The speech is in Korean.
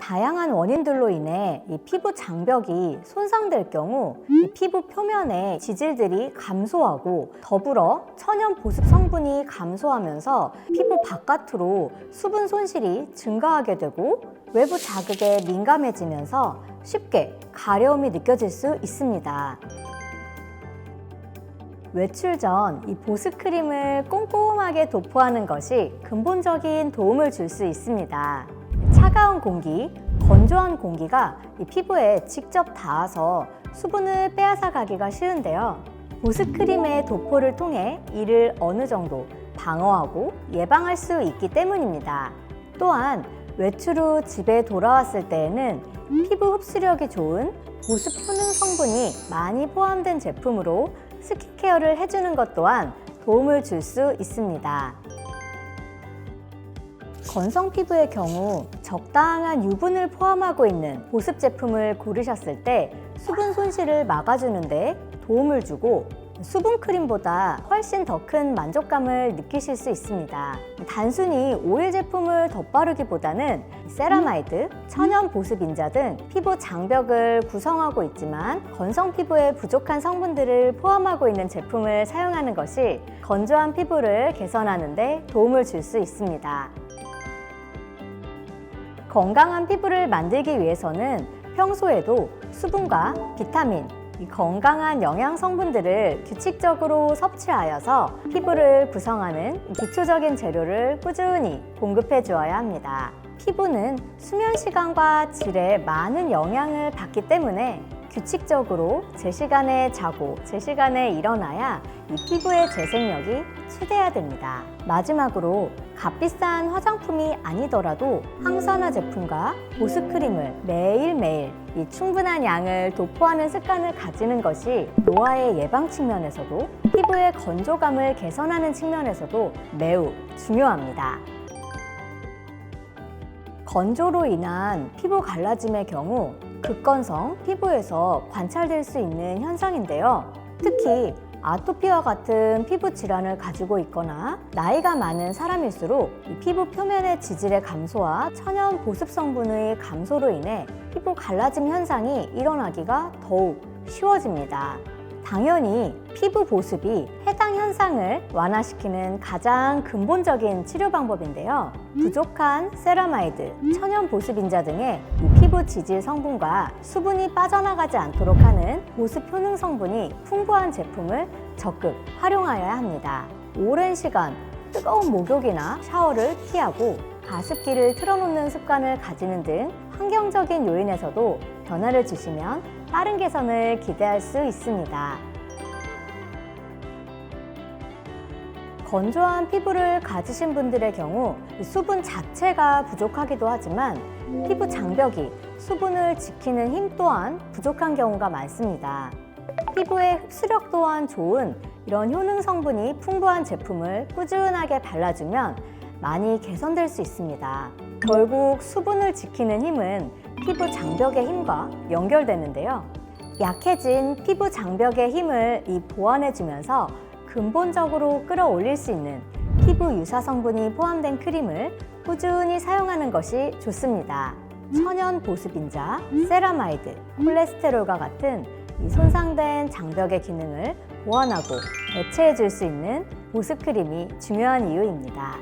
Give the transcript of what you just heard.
다양한 원인들로 인해 이 피부 장벽이 손상될 경우 이 피부 표면의 지질들이 감소하고 더불어 천연 보습 성분이 감소하면서 피부 바깥으로 수분 손실이 증가하게 되고 외부 자극에 민감해지면서 쉽게 가려움이 느껴질 수 있습니다. 외출 전 이 보습 크림을 꼼꼼하게 도포하는 것이 근본적인 도움을 줄 수 있습니다. 차가운 공기, 건조한 공기가 이 피부에 직접 닿아서 수분을 빼앗아 가기가 쉬운데요. 보습 크림의 도포를 통해 이를 어느 정도 방어하고 예방할 수 있기 때문입니다. 또한 외출 후 집에 돌아왔을 때에는 피부 흡수력이 좋은 보습 효능 성분이 많이 포함된 제품으로 스킨케어를 해주는 것 또한 도움을 줄 수 있습니다. 건성 피부의 경우 적당한 유분을 포함하고 있는 보습 제품을 고르셨을 때 수분 손실을 막아주는 데 도움을 주고 수분 크림보다 훨씬 더 큰 만족감을 느끼실 수 있습니다. 단순히 오일 제품을 덧바르기보다는 세라마이드, 천연 보습 인자 등 피부 장벽을 구성하고 있지만 건성 피부에 부족한 성분들을 포함하고 있는 제품을 사용하는 것이 건조한 피부를 개선하는 데 도움을 줄 수 있습니다. 건강한 피부를 만들기 위해서는 평소에도 수분과 비타민, 건강한 영양 성분들을 규칙적으로 섭취하여서 피부를 구성하는 기초적인 재료를 꾸준히 공급해 주어야 합니다. 피부는 수면 시간과 질에 많은 영향을 받기 때문에 규칙적으로 제 시간에 자고 제 시간에 일어나야 이 피부의 재생력이 최대화 됩니다. 마지막으로 값비싼 화장품이 아니더라도 항산화 제품과 보습 크림을 매일매일 이 충분한 양을 도포하는 습관을 가지는 것이 노화의 예방 측면에서도 피부의 건조감을 개선하는 측면에서도 매우 중요합니다. 건조로 인한 피부 갈라짐의 경우 극건성 피부에서 관찰될 수 있는 현상인데요. 특히 아토피와 같은 피부 질환을 가지고 있거나 나이가 많은 사람일수록 이 피부 표면의 지질의 감소와 천연 보습 성분의 감소로 인해 피부 갈라짐 현상이 일어나기가 더욱 쉬워집니다. 당연히 피부 보습이 해당 현상을 완화시키는 가장 근본적인 치료 방법인데요. 부족한 세라마이드, 천연 보습 인자 등의 이 피부 지질 성분과 수분이 빠져나가지 않도록 하는 보습 효능 성분이 풍부한 제품을 적극 활용하여야 합니다. 오랜 시간 뜨거운 목욕이나 샤워를 피하고 가습기를 틀어놓는 습관을 가지는 등 환경적인 요인에서도 변화를 주시면 빠른 개선을 기대할 수 있습니다. 건조한 피부를 가지신 분들의 경우 수분 자체가 부족하기도 하지만 피부 장벽이 수분을 지키는 힘 또한 부족한 경우가 많습니다. 피부의 흡수력 또한 좋은 이런 효능 성분이 풍부한 제품을 꾸준하게 발라주면 많이 개선될 수 있습니다. 결국 수분을 지키는 힘은 피부 장벽의 힘과 연결되는데요. 약해진 피부 장벽의 힘을 보완해주면서 근본적으로 끌어올릴 수 있는 피부 유사 성분이 포함된 크림을 꾸준히 사용하는 것이 좋습니다. 천연 보습 인자, 세라마이드, 콜레스테롤과 같은 이 손상된 장벽의 기능을 보완하고 대체해 줄 수 있는 보습 크림이 중요한 이유입니다.